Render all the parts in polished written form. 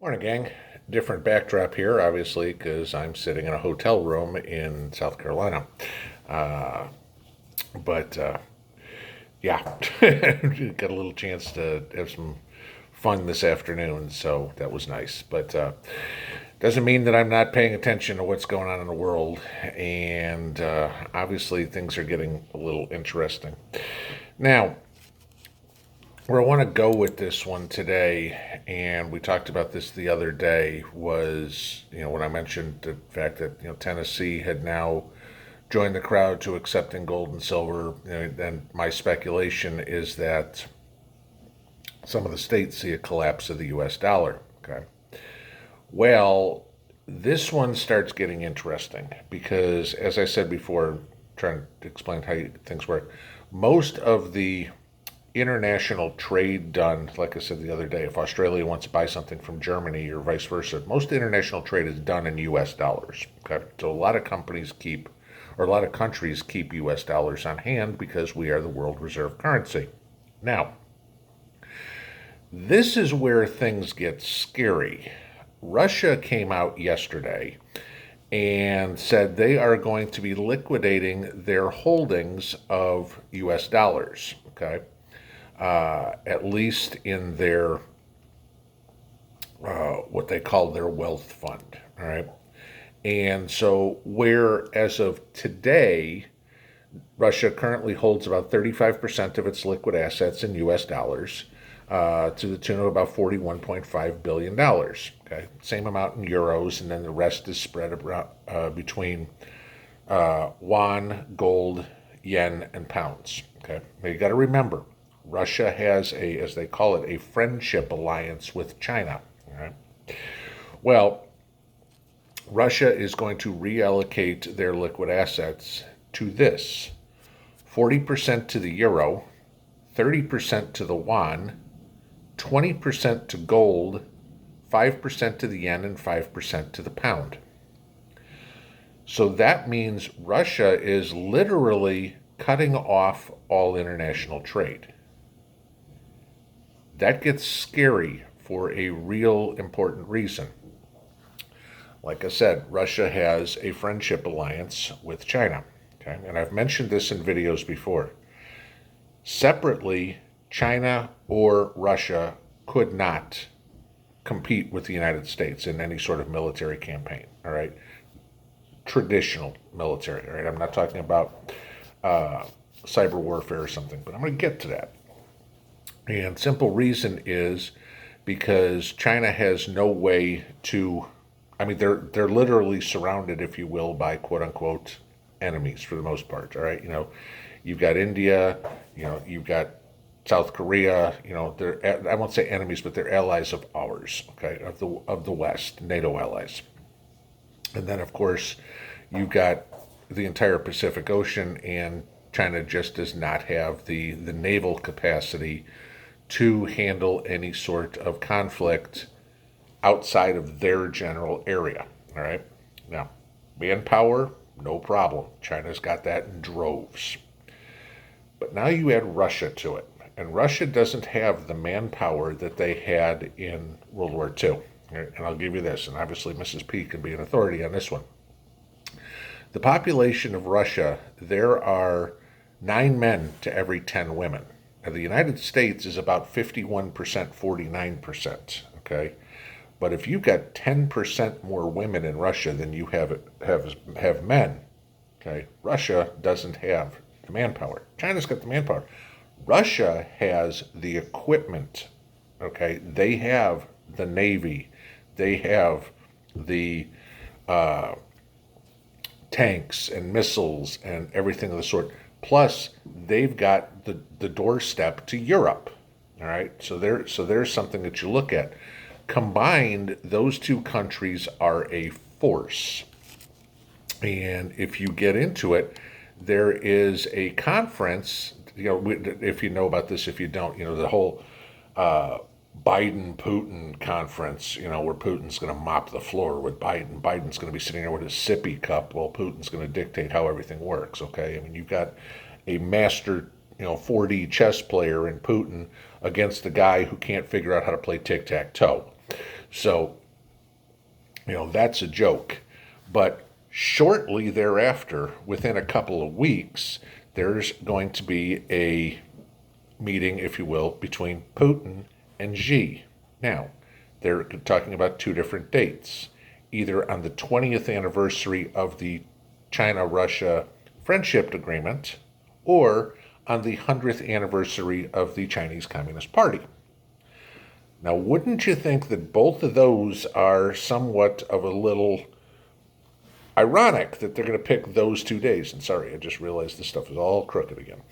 Morning, gang. Different backdrop here, obviously, because I'm sitting in a hotel room in South Carolina. Uh, but yeah, got a little chance to have some fun this afternoon, so that was nice. But doesn't mean that I'm not paying attention to what's going on in the world, and obviously things are getting a little interesting. Now, where I want to go with this one today, and we talked about this the other day, was when I mentioned the fact that Tennessee had now joined the crowd to accepting gold and silver, and my speculation is that some of the states see a collapse of the U.S. dollar. Okay, well, this one starts getting interesting because, as I said before, trying to explain how things work, most of the international trade done, like I said the other day, if Australia wants to buy something from Germany or vice versa, most international trade is done in US dollars. Okay. So a lot of companies keep, or a lot of countries keep US dollars on hand because we are the world reserve currency. Now, this is where things get scary. Russia came out yesterday and said they are going to be liquidating their holdings of US dollars. Okay. At least in their what they call their wealth fund. All right. And so, where as of today, Russia currently holds about 35% of its liquid assets in US dollars to the tune of about $41.5 billion. Okay. Same amount in euros, and then the rest is spread around, between yuan, gold, yen, and pounds. Okay. Now you got to remember, Russia has a, as they call it, a friendship alliance with China. All right. Well, Russia is going to reallocate their liquid assets to this: 40% to the euro, 30% to the yuan, 20% to gold, 5% to the yen, and 5% to the pound. So that means Russia is literally cutting off all international trade. That gets scary for a real important reason. Like I said, Russia has a friendship alliance with China. Okay? And I've mentioned this in videos before. Separately, China or Russia could not compete with the United States in any sort of military campaign. All right? Traditional military. All right? I'm not talking about cyber warfare or something, but I'm going to get to that. And simple reason is because China has no way to, I mean, they're literally surrounded, if you will, by quote unquote enemies for the most part. All right, you've got India, you've got South Korea. They're, I won't say enemies, but they're allies of ours. Okay, of the West, NATO allies. And then of course you've got the entire Pacific Ocean, and China just does not have the naval capacity to handle any sort of conflict outside of their general area. All right. Now, manpower, no problem. China's got that in droves. But now you add Russia to it. And Russia doesn't have the manpower that they had in World War II. And I'll give you this, and obviously Mrs. P can be an authority on this one. The population of Russia, there are 9 men to every 10 women. Now, the United States is about 51%, 49%. Okay. But if you've got 10% more women in Russia than you have men, okay, Russia doesn't have the manpower. China's got the manpower. Russia has the equipment. Okay, they have the navy, they have the tanks and missiles and everything of the sort. Plus, they've got the doorstep to Europe. All right, so there's something that you look at. Combined, those two countries are a force. And if you get into it, there is a conference. If you know about this, if you don't, the whole Biden Putin conference. Where Putin's going to mop the floor with Biden. Biden's going to be sitting there with his sippy cup while Putin's going to dictate how everything works. Okay, I mean, you've got a master 4D chess player in Putin against the guy who can't figure out how to play tic-tac-toe. So, that's a joke. But shortly thereafter, within a couple of weeks, there's going to be a meeting, if you will, between Putin and Xi. Now, they're talking about two different dates, either on the 20th anniversary of the China-Russia Friendship Agreement or on the 100th anniversary of the Chinese Communist Party. Now, wouldn't you think that both of those are somewhat of a little ironic that they're going to pick those 2 days? And sorry, I just realized this stuff is all crooked again.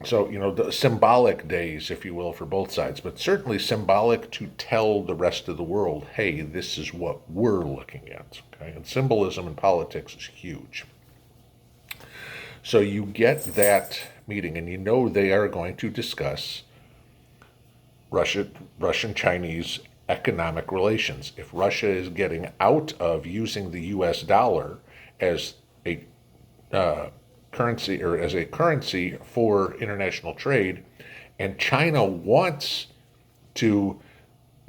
So, the symbolic days, if you will, for both sides, but certainly symbolic to tell the rest of the world, hey, this is what we're looking at. Okay? And symbolism in politics is huge. So you get that meeting, and they are going to discuss Russian-Chinese economic relations. If Russia is getting out of using the U.S. dollar as a currency for international trade, and China wants to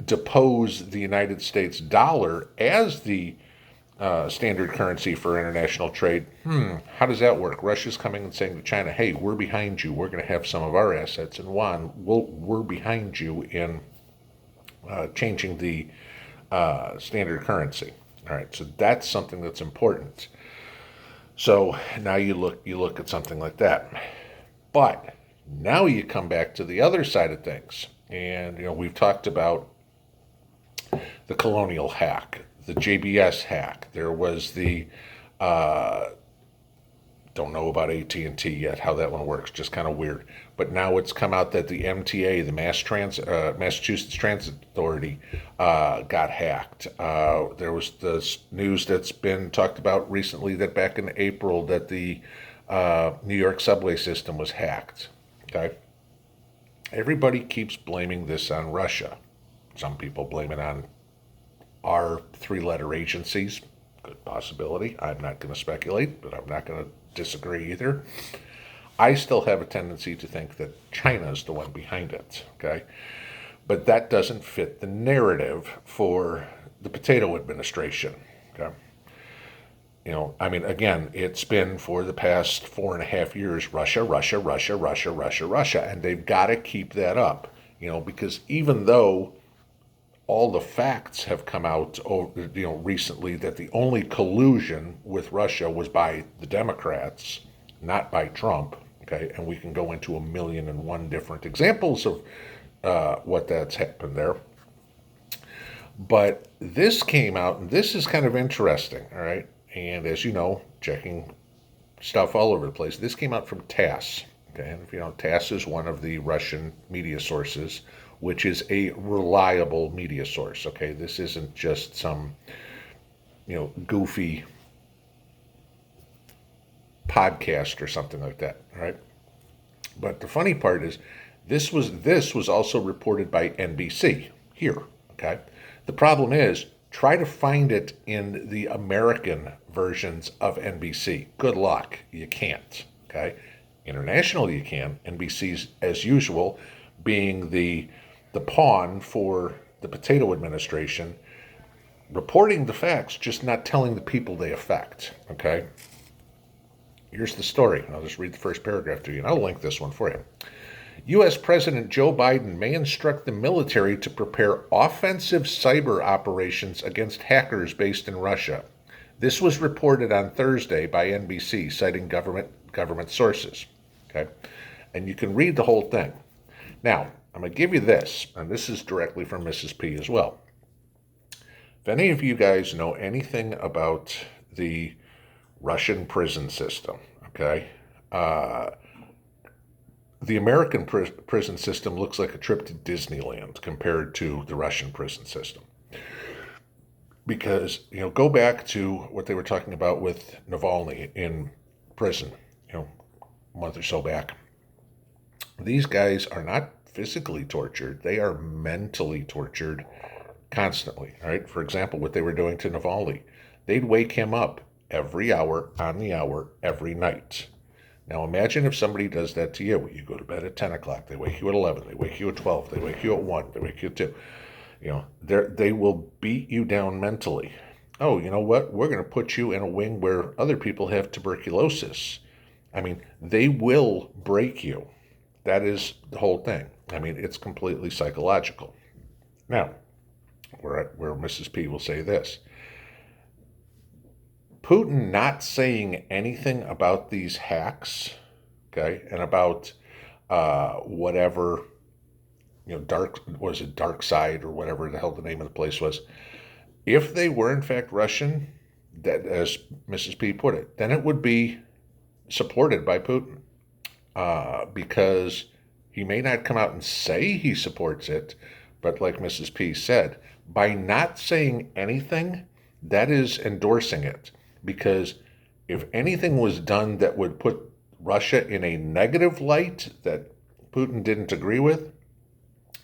depose the United States dollar as the standard currency for international trade. How does that work? Russia's coming and saying to China, hey, we're behind you. We're going to have some of our assets in yuan. We're behind you in changing the standard currency. All right, so that's something that's important. So now you look at something like that. But now you come back to the other side of things. And, we've talked about the colonial hack, the JBS hack. There was the, don't know about AT&T yet, how that one works, just kind of weird. But now it's come out that the MTA, the Massachusetts Transit Authority, got hacked. There was this news that's been talked about recently that back in April that the New York subway system was hacked. Okay, everybody keeps blaming this on Russia. Some people blame it on our three-letter agencies. Good possibility. I'm not going to speculate, but I'm not going to disagree either. I still have a tendency to think that China's the one behind it, okay? But that doesn't fit the narrative for the potato administration, okay? Again, it's been for the past 4.5 years, Russia, Russia, Russia, Russia, Russia, Russia, and they've got to keep that up, because even though all the facts have come out, recently that the only collusion with Russia was by the Democrats, not by Trump. Okay, and we can go into 1,000,001 different examples of what that's happened there. But this came out, and this is kind of interesting. All right, and as you know, checking stuff all over the place. This came out from TASS. Okay, and if you know, TASS is one of the Russian media sources, which is a reliable media source. Okay, this isn't just some, goofy podcast or something like that, right? But the funny part is, this was also reported by NBC here. Okay, the problem is, try to find it in the American versions of NBC. Good luck, you can't. Okay, international you can. NBC's, as usual, being the pawn for the potato administration, reporting the facts, just not telling the people they affect. Okay. Here's the story. I'll just read the first paragraph to you, and I'll link this one for you. U.S. President Joe Biden may instruct the military to prepare offensive cyber operations against hackers based in Russia. This was reported on Thursday by NBC, citing government sources. Okay, and you can read the whole thing. Now, I'm going to give you this, and this is directly from Mrs. P as well. If any of you guys know anything about the Russian prison system, okay, the American prison system looks like a trip to Disneyland compared to the Russian prison system. Because, go back to what they were talking about with Navalny in prison, a month or so back. These guys are not physically tortured. They are mentally tortured constantly, all right? For example, what they were doing to Navalny. They'd wake him up every hour, on the hour, every night. Now imagine if somebody does that to you. You go to bed at 10 o'clock. They wake you at 11. They wake you at 12. They wake you at 1. They wake you at 2. They will beat you down mentally. Oh, you know what? We're going to put you in a wing where other people have tuberculosis. I mean, they will break you. That is the whole thing. I mean, it's completely psychological. Now, where Mrs. P will say this. Putin not saying anything about these hacks, okay, and about whatever, dark side or whatever the hell the name of the place was. If they were in fact Russian, that, as Mrs. P put it, then it would be supported by Putin, because he may not come out and say he supports it, but like Mrs. P said, by not saying anything, that is endorsing it. Because if anything was done that would put Russia in a negative light that Putin didn't agree with,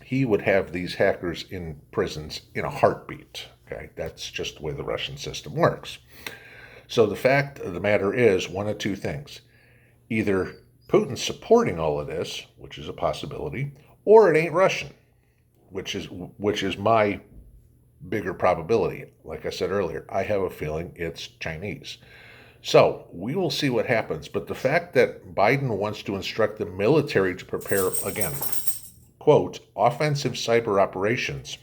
he would have these hackers in prisons in a heartbeat. Okay, that's just the way the Russian system works. So the fact of the matter is one of two things. Either Putin's supporting all of this, which is a possibility, or it ain't Russian, which is my bigger probability. Like I said earlier, I have a feeling it's Chinese. So we will see what happens. But the fact that Biden wants to instruct the military to prepare, again, quote, offensive cyber operations.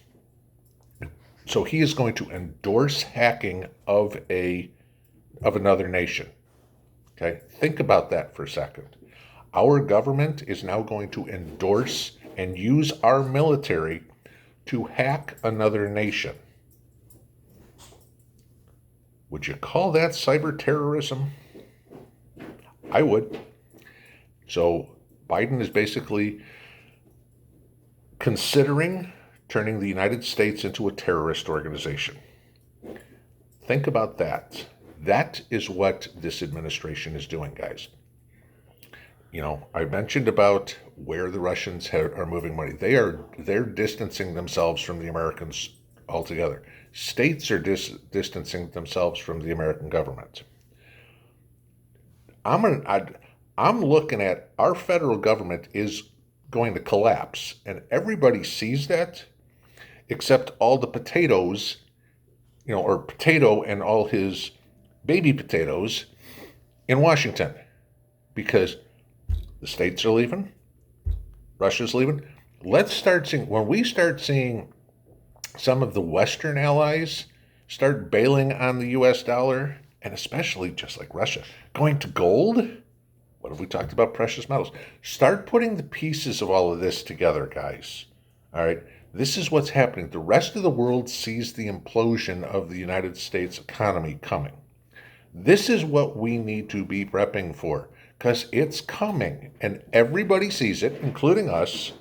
So he is going to endorse hacking of another nation. Okay, think about that for a second. Our government is now going to endorse and use our military to hack another nation. Would you call that cyber terrorism? I would. So Biden is basically considering turning the United States into a terrorist organization. Think about that. That is what this administration is doing, guys. I mentioned about where the Russians are moving money. They're distancing themselves from the Americans altogether. States are distancing themselves from the American government. I'm looking at our federal government is going to collapse, and everybody sees that, except all the potatoes, or Potato and all his baby potatoes in Washington, because the states are leaving, Russia's leaving. Let's start seeing, when we start seeing some of the Western allies start bailing on the US dollar, and especially just like Russia, going to gold. What have we talked about? Precious metals. Start putting the pieces of all of this together, guys. All right. This is what's happening. The rest of the world sees the implosion of the United States economy coming. This is what we need to be prepping for, because it's coming, and everybody sees it, including us,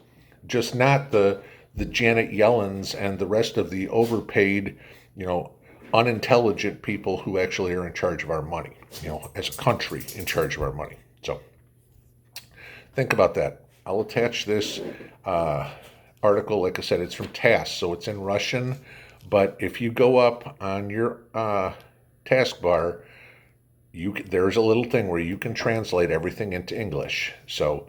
just not the Janet Yellens and the rest of the overpaid, unintelligent people who actually are in charge of our money, as a country in charge of our money. So think about that. I'll attach this article. Like I said, it's from TASS, so it's in Russian, but if you go up on your taskbar, there's a little thing where you can translate everything into English. So,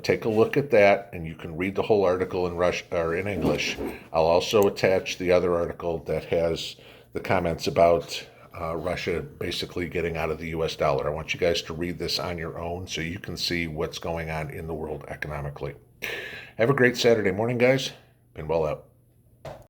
take a look at that, and you can read the whole article in Russian or in English. I'll also attach the other article that has the comments about Russia basically getting out of the U.S. dollar. I want you guys to read this on your own so you can see what's going on in the world economically. Have a great Saturday morning, guys. Pinball out.